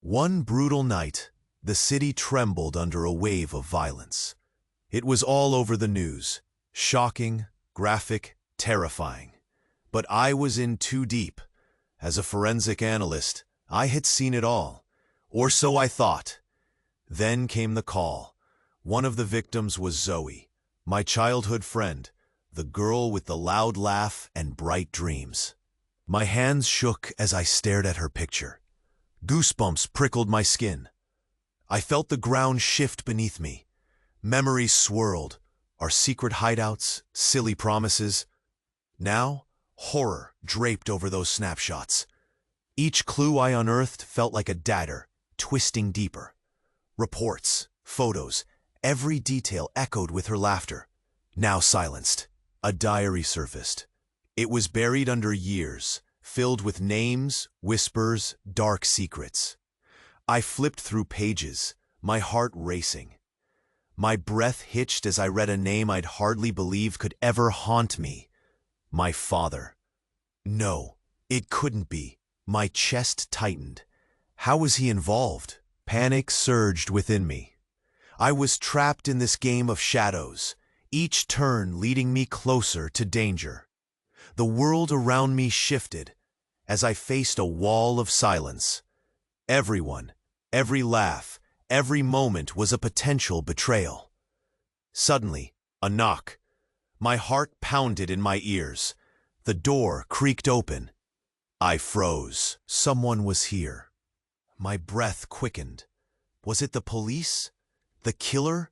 One brutal night, the city trembled under a wave of violence. It was all over the news, shocking, graphic, terrifying. But I was in too deep. As a forensic analyst, I had seen it all, or so I thought. Then came the call. One of the victims was Zoe, my childhood friend, the girl with the loud laugh and bright dreams. My hands shook as I stared at her picture. Goosebumps prickled my skin. I felt the ground shift beneath me. Memories swirled, our secret hideouts, silly promises. Now, horror draped over those snapshots. Each clue I unearthed felt like a dagger, twisting deeper. Reports, photos, every detail echoed with her laughter. Now silenced, a diary surfaced. It was buried under years, filled with names, whispers, dark secrets. I flipped through pages, my heart racing. My breath hitched as I read a name I'd hardly believed could ever haunt me. My father. No, it couldn't be. My chest tightened. How was he involved? Panic surged within me. I was trapped in this game of shadows, each turn leading me closer to danger. The world around me shifted as I faced a wall of silence. Everyone, every laugh, every moment was a potential betrayal. Suddenly, a knock. My heart pounded in my ears. The door creaked open. I froze. Someone was here. My breath quickened. Was it the police? The killer?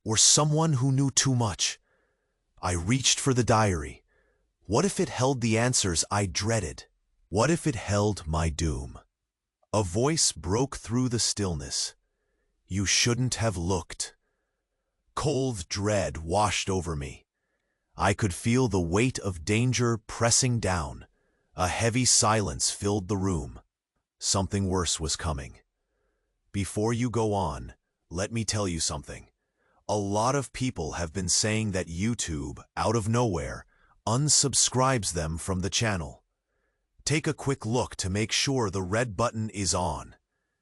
Or someone who knew too much? I reached for the diary. What if it held the answers I dreaded? What if it held my doom? A voice broke through the stillness. You shouldn't have looked. Cold dread washed over me. I could feel the weight of danger pressing down. A heavy silence filled the room. Something worse was coming. Before you go on, let me tell you something. A lot of people have been saying that YouTube, out of nowhere, unsubscribes them from the channel. Take a quick look to make sure the red button is on.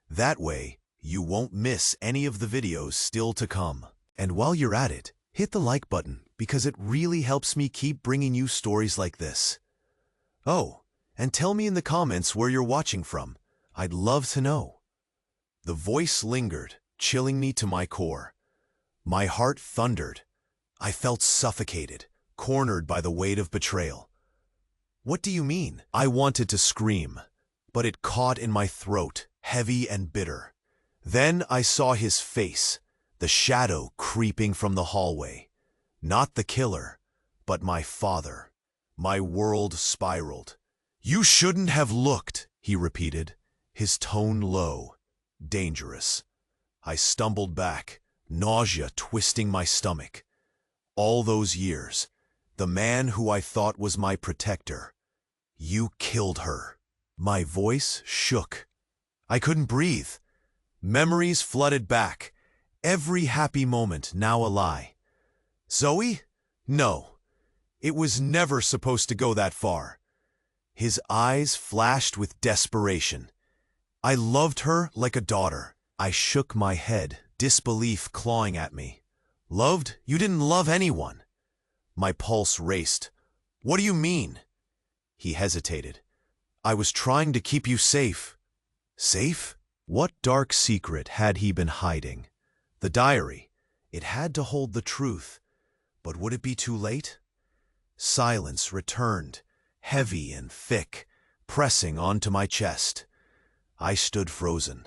That way, you won't miss any of the videos still to come. And while you're at it, hit the like button because it really helps me keep bringing you stories like this. Oh, and tell me in the comments where you're watching from. I'd love to know. The voice lingered, chilling me to my core. My heart thundered. I felt suffocated, cornered by the weight of betrayal. What do you mean? I wanted to scream, but it caught in my throat, heavy and bitter. Then I saw his face, the shadow creeping from the hallway. Not the killer, but my father. My world spiraled. You shouldn't have looked, he repeated, his tone low, dangerous. I stumbled back, nausea twisting my stomach. All those years, the man who I thought was my protector. You killed her. My voice shook. I couldn't breathe. Memories flooded back, every happy moment now a lie. Zoe? No. It was never supposed to go that far. His eyes flashed with desperation. I loved her like a daughter. I shook my head, disbelief clawing at me. Loved? You didn't love anyone. My pulse raced. What do you mean? He hesitated. I was trying to keep you safe. Safe? What dark secret had he been hiding? The diary. It had to hold the truth. But would it be too late? Silence returned, heavy and thick, pressing onto my chest. I stood frozen.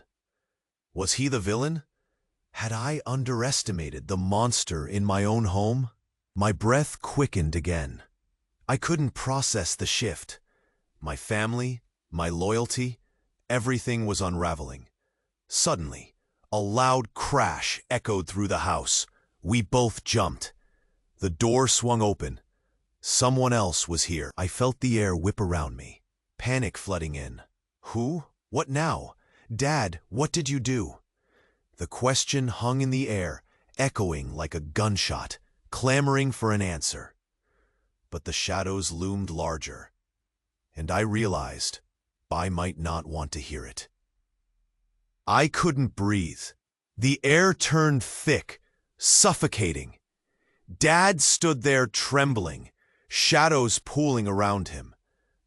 Was he the villain? Had I underestimated the monster in my own home? My breath quickened again. I couldn't process the shift. My family, my loyalty, everything was unraveling. Suddenly, a loud crash echoed through the house. We both jumped. The door swung open. Someone else was here. I felt the air whip around me, panic flooding in. Who? What now? Dad, what did you do? The question hung in the air, echoing like a gunshot, clamoring for an answer. But the shadows loomed larger, and I realized I might not want to hear it. I couldn't breathe. The air turned thick, suffocating. Dad stood there trembling, shadows pooling around him.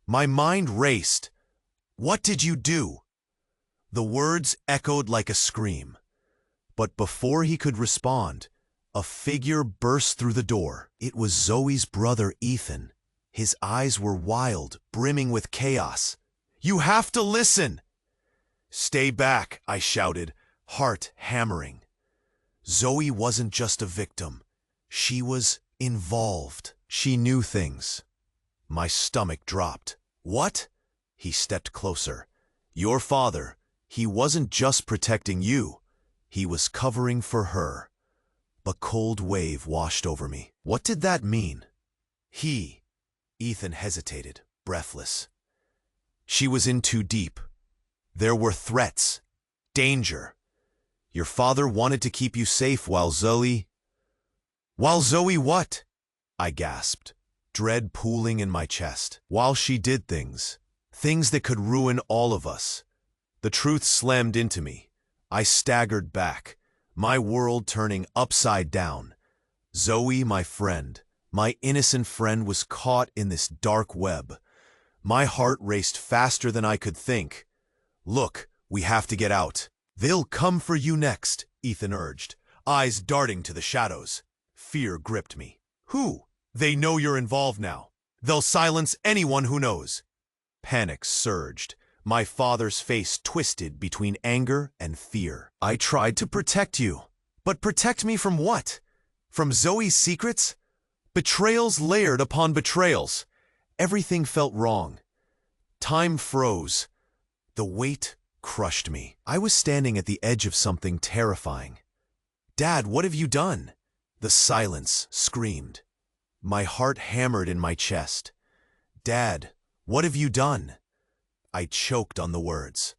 My mind raced. "What did you do?" The words echoed like a scream. But before he could respond, a figure burst through the door. It was Zoe's brother, Ethan. His eyes were wild, brimming with chaos. "You have to listen!" "Stay back," I shouted, heart hammering. Zoe wasn't just a victim. She was involved. She knew things. My stomach dropped. "What?" He stepped closer. "Your father, he wasn't just protecting you. He was covering for her." A cold wave washed over me. What did that mean? Ethan hesitated, breathless. She was in too deep. There were threats, danger. Your father wanted to keep you safe while Zoe... While Zoe what? I gasped, dread pooling in my chest. While she did things that could ruin all of us. The truth slammed into me. I staggered back, my world turning upside down. Zoe, my friend, my innocent friend, was caught in this dark web. My heart raced faster than I could think. "Look, we have to get out." "They'll come for you next," Ethan urged, eyes darting to the shadows. Fear gripped me. "Who?" "They know you're involved now. They'll silence anyone who knows." Panic surged. My father's face twisted between anger and fear. "I tried to protect you." "But protect me from what? From Zoe's secrets?" Betrayals layered upon betrayals. Everything felt wrong. Time froze. The weight crushed me. I was standing at the edge of something terrifying. "Dad, what have you done?" The silence screamed. My heart hammered in my chest. "Dad, what have you done?" I choked on the words.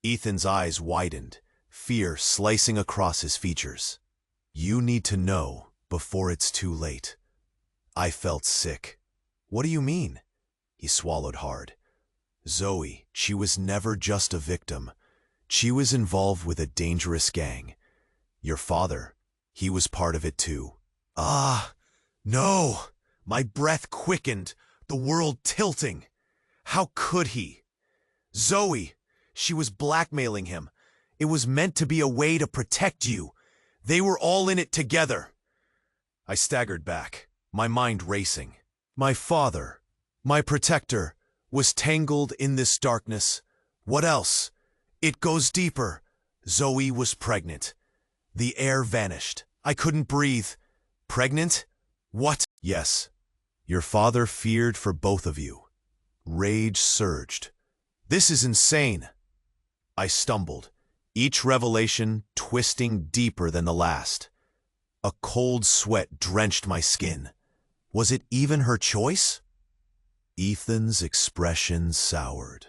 Ethan's eyes widened, fear slicing across his features. "You need to know before it's too late." I felt sick. "What do you mean?" He swallowed hard. "Zoe, she was never just a victim. She was involved with a dangerous gang. Your father, he was part of it too." "Ah, no!" My breath quickened, the world tilting. How could he? "Zoe, she was blackmailing him. It was meant to be a way to protect you. They were all in it together." I staggered back, my mind racing. My father, my protector, was tangled in this darkness. What else? It goes deeper. Zoe was pregnant. The air vanished. I couldn't breathe. "Pregnant? What?" "Yes. Your father feared for both of you." Rage surged. "This is insane." I stumbled, each revelation twisting deeper than the last. A cold sweat drenched my skin. Was it even her choice? Ethan's expression soured.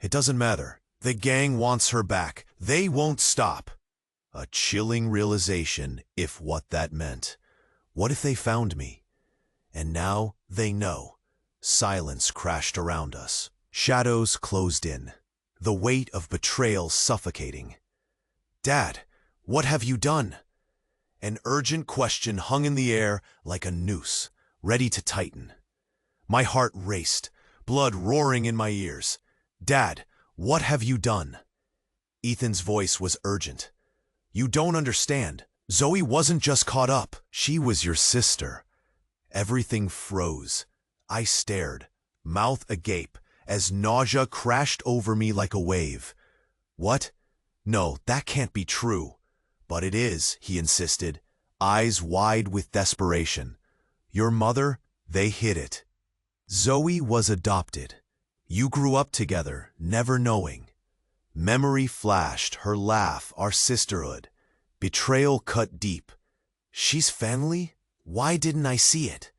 "It doesn't matter. The gang wants her back. They won't stop." A chilling realization, if what that meant. What if they found me? And now they know. Silence crashed around us. Shadows closed in, the weight of betrayal suffocating. "Dad, what have you done?" An urgent question hung in the air like a noose, ready to tighten. My heart raced, blood roaring in my ears. "Dad, what have you done?" Ethan's voice was urgent. "You don't understand. Zoe wasn't just caught up. She was your sister." Everything froze. I stared, mouth agape, as nausea crashed over me like a wave. "What? No, that can't be true." "But it is," he insisted, eyes wide with desperation. "Your mother, they hid it. Zoe was adopted. You grew up together, never knowing." Memory flashed, her laugh, our sisterhood. Betrayal cut deep. "She's family? Why didn't I see it?"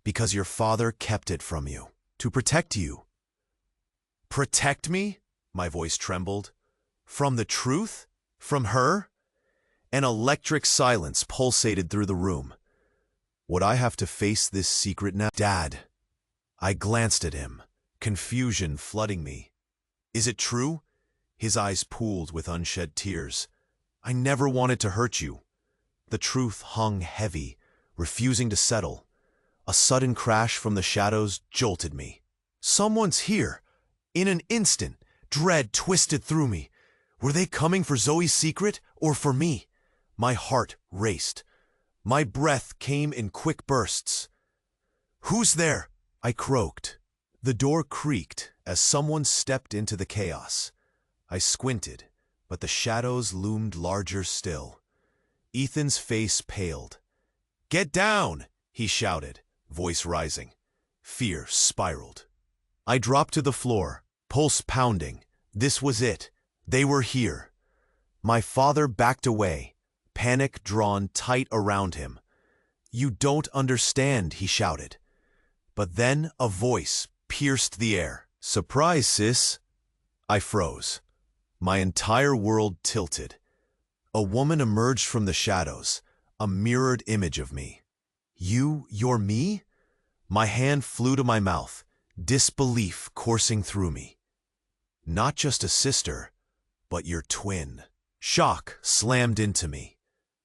"Because your father kept it from you. To protect you." "Protect me?" My voice trembled. "From the truth? From her?" An electric silence pulsated through the room. Would I have to face this secret now? "Dad." I glanced at him, confusion flooding me. "Is it true? His eyes pooled with unshed tears. I never wanted to hurt you. The truth hung heavy, refusing to settle. A sudden crash from the shadows jolted me. Someone's here! In an instant, dread twisted through me. Were they coming for Zoe's secret or for me? My heart raced. My breath came in quick bursts. "Who's there?" I croaked. The door creaked as someone stepped into the chaos. I squinted, but the shadows loomed larger still. Ethan's face paled. "Get down!" he shouted, voice rising. Fear spiraled. I dropped to the floor, pulse pounding. This was it. They were here. My father backed away, panic drawn tight around him. "You don't understand," he shouted. But then a voice pierced the air. "Surprise, sis." I froze. My entire world tilted. A woman emerged from the shadows, a mirrored image of me. You're me?" My hand flew to my mouth, disbelief coursing through me. "Not just a sister, but your twin." Shock slammed into me.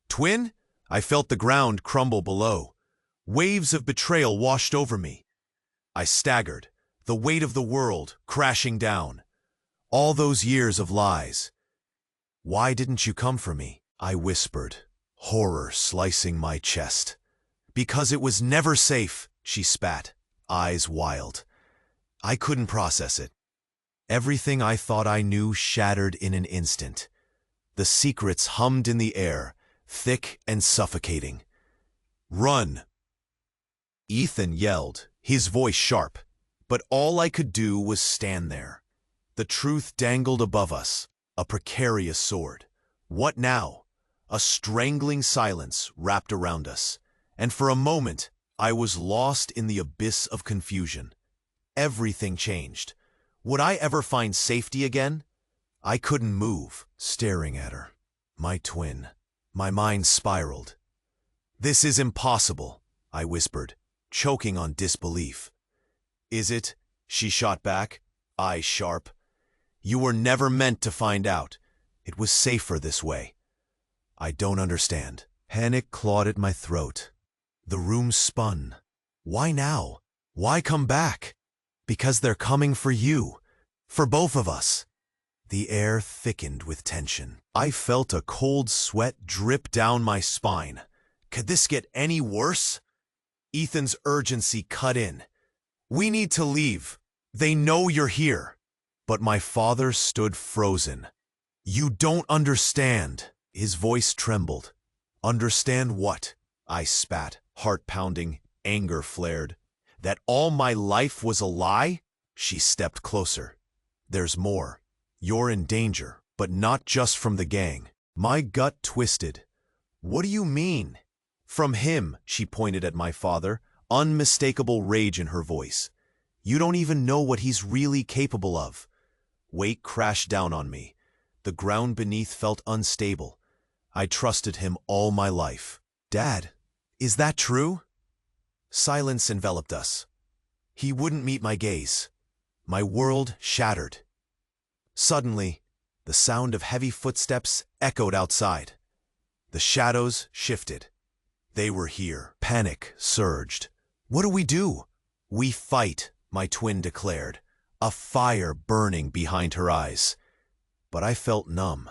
"Twin?" I felt the ground crumble below. Waves of betrayal washed over me. I staggered, the weight of the world crashing down. All those years of lies. "Why didn't you come for me?" I whispered, horror slicing my chest. "Because it was never safe," she spat, eyes wild. I couldn't process it. Everything I thought I knew shattered in an instant. The secrets hummed in the air, thick and suffocating. "Run!" Ethan yelled, his voice sharp, but all I could do was stand there. The truth dangled above us, a precarious sword. What now? A strangling silence wrapped around us, and for a moment I was lost in the abyss of confusion. Everything changed. Would I ever find safety again? I couldn't move, staring at her. My twin. My mind spiraled. "This is impossible," I whispered, choking on disbelief. "Is it?" she shot back, eyes sharp. "You were never meant to find out. It was safer this way." "I don't understand." Panic clawed at my throat. The room spun. "Why now? Why come back?" "Because they're coming for you. For both of us." The air thickened with tension. I felt a cold sweat drip down my spine. Could this get any worse? Ethan's urgency cut in. "We need to leave. They know you're here." But my father stood frozen. "You don't understand." His voice trembled. "Understand what?" I spat, heart pounding, anger flared. "That all my life was a lie?" She stepped closer. "There's more. You're in danger, but not just from the gang." My gut twisted. "What do you mean?" "From him," she pointed at my father, unmistakable rage in her voice. "You don't even know what he's really capable of." Weight crashed down on me. The ground beneath felt unstable. I trusted him all my life. "Dad, is that true?" Silence enveloped us. He wouldn't meet my gaze. My world shattered. Suddenly, the sound of heavy footsteps echoed outside. The shadows shifted. They were here. Panic surged. "What do we do?" "We fight," my twin declared, a fire burning behind her eyes. But I felt numb.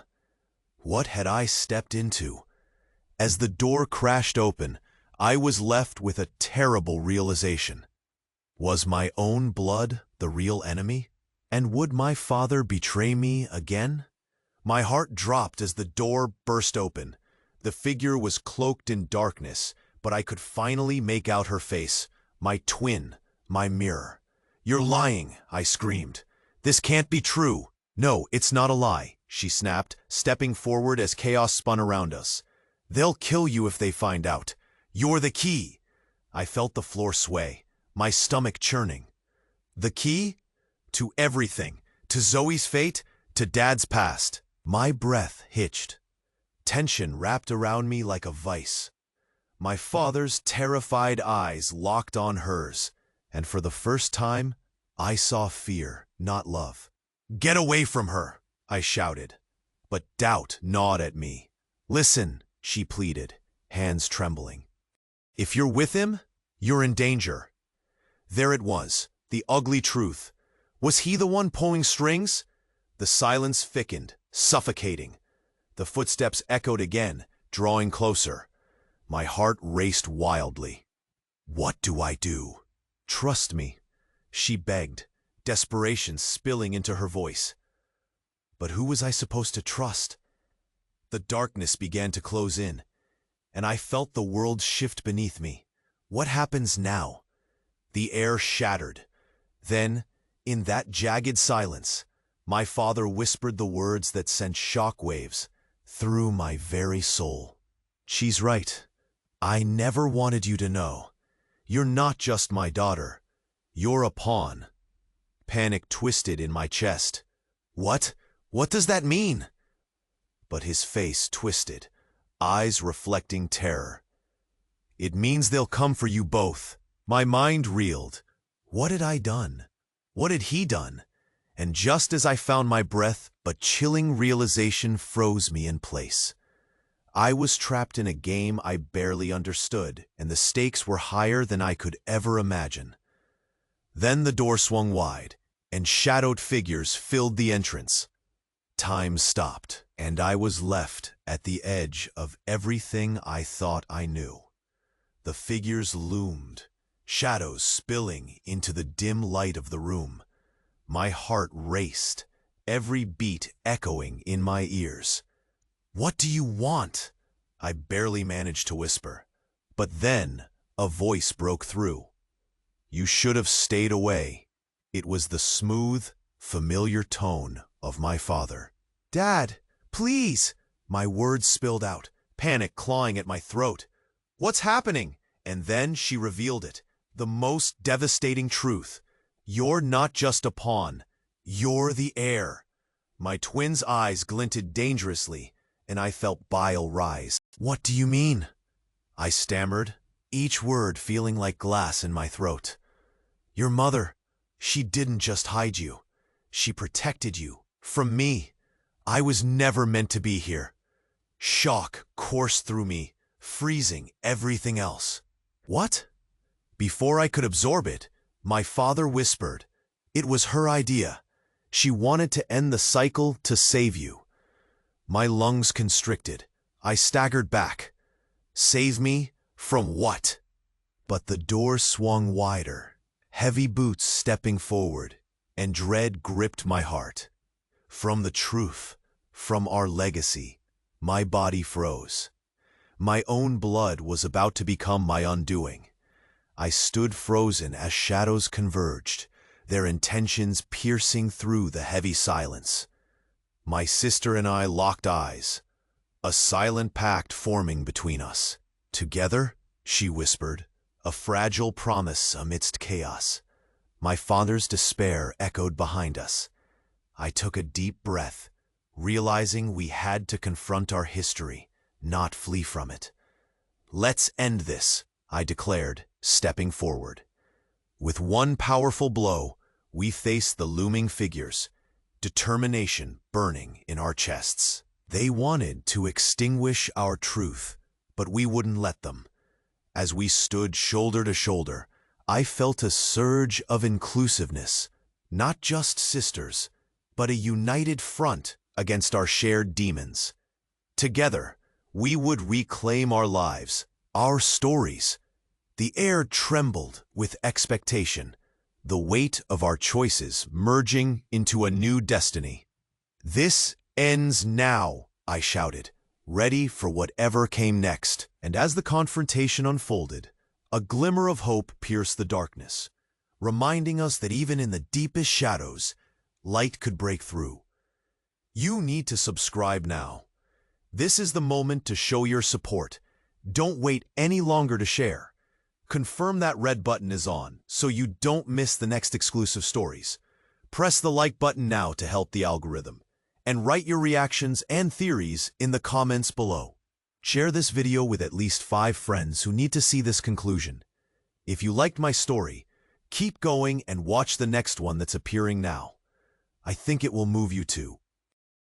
What had I stepped into? As the door crashed open, I was left with a terrible realization. Was my own blood the real enemy? And would my father betray me again? My heart dropped as the door burst open. The figure was cloaked in darkness, but I could finally make out her face, my twin, my mirror. "You're lying," I screamed. "This can't be true." "No, it's not a lie," she snapped, stepping forward as chaos spun around us. "They'll kill you if they find out. You're the key." I felt the floor sway, my stomach churning. The key? To everything. To Zoe's fate, to Dad's past. My breath hitched. Tension wrapped around me like a vice. My father's terrified eyes locked on hers, and for the first time, I saw fear, not love. "Get away from her!" I shouted, but doubt gnawed at me. Listen, she pleaded, hands trembling. If you're with him, you're in danger. There it was, the ugly truth. Was he the one pulling strings? The silence thickened, suffocating. The footsteps echoed again, drawing closer. My heart raced wildly. What do I do? Trust me, she begged, desperation spilling into her voice. But who was I supposed to trust? The darkness began to close in, and I felt the world shift beneath me. What happens now? The air shattered. Then, in that jagged silence, my father whispered the words that sent shockwaves through my very soul. She's right. I never wanted you to know. You're not just my daughter. You're a pawn. Panic twisted in my chest. What? What does that mean? But his face twisted, eyes reflecting terror. It means they'll come for you both. My mind reeled. What had I done? What had he done? And just as I found my breath, but chilling realization froze me in place. I was trapped in a game I barely understood, and the stakes were higher than I could ever imagine. Then the door swung wide, and shadowed figures filled the entrance. Time stopped, and I was left at the edge of everything I thought I knew. The figures loomed, shadows spilling into the dim light of the room. My heart raced, every beat echoing in my ears. What do you want? I barely managed to whisper. But then a voice broke through. You should have stayed away. It was the smooth, familiar tone of my father. Dad, please! My words spilled out, panic clawing at my throat. What's happening? And then she revealed it, the most devastating truth. You're not just a pawn. You're the heir. My twins' eyes glinted dangerously, and I felt bile rise. What do you mean? I stammered, each word feeling like glass in my throat. Your mother, she didn't just hide you. She protected you. From me. I was never meant to be here. Shock coursed through me, freezing everything else. What? Before I could absorb it, my father whispered. It was her idea. She wanted to end the cycle to save you. My lungs constricted. I staggered back. Save me from what? But the door swung wider, heavy boots stepping forward, and dread gripped my heart. From the truth, from our legacy, my body froze. My own blood was about to become my undoing. I stood frozen as shadows converged, their intentions piercing through the heavy silence. My sister and I locked eyes, a silent pact forming between us. Together, she whispered, a fragile promise amidst chaos. My father's despair echoed behind us. I took a deep breath, realizing we had to confront our history, not flee from it. Let's end this, I declared, stepping forward. With one powerful blow, we faced the looming figures, determination burning in our chests. They wanted to extinguish our truth, but we wouldn't let them. As we stood shoulder to shoulder, I felt a surge of inclusiveness, not just sisters, but a united front against our shared demons. Together, we would reclaim our lives, our stories. The air trembled with expectation, the weight of our choices merging into a new destiny. This ends now, I shouted, ready for whatever came next. And as the confrontation unfolded, a glimmer of hope pierced the darkness, reminding us that even in the deepest shadows, light could break through. You need to subscribe now. This is the moment to show your support. Don't wait any longer to share. Confirm that red button is on so you don't miss the next exclusive stories. Press the like button now to help the algorithm. And write your reactions and theories in the comments below. Share this video with at least 5 friends who need to see this conclusion. If you liked my story, keep going and watch the next one that's appearing now. I think it will move you too.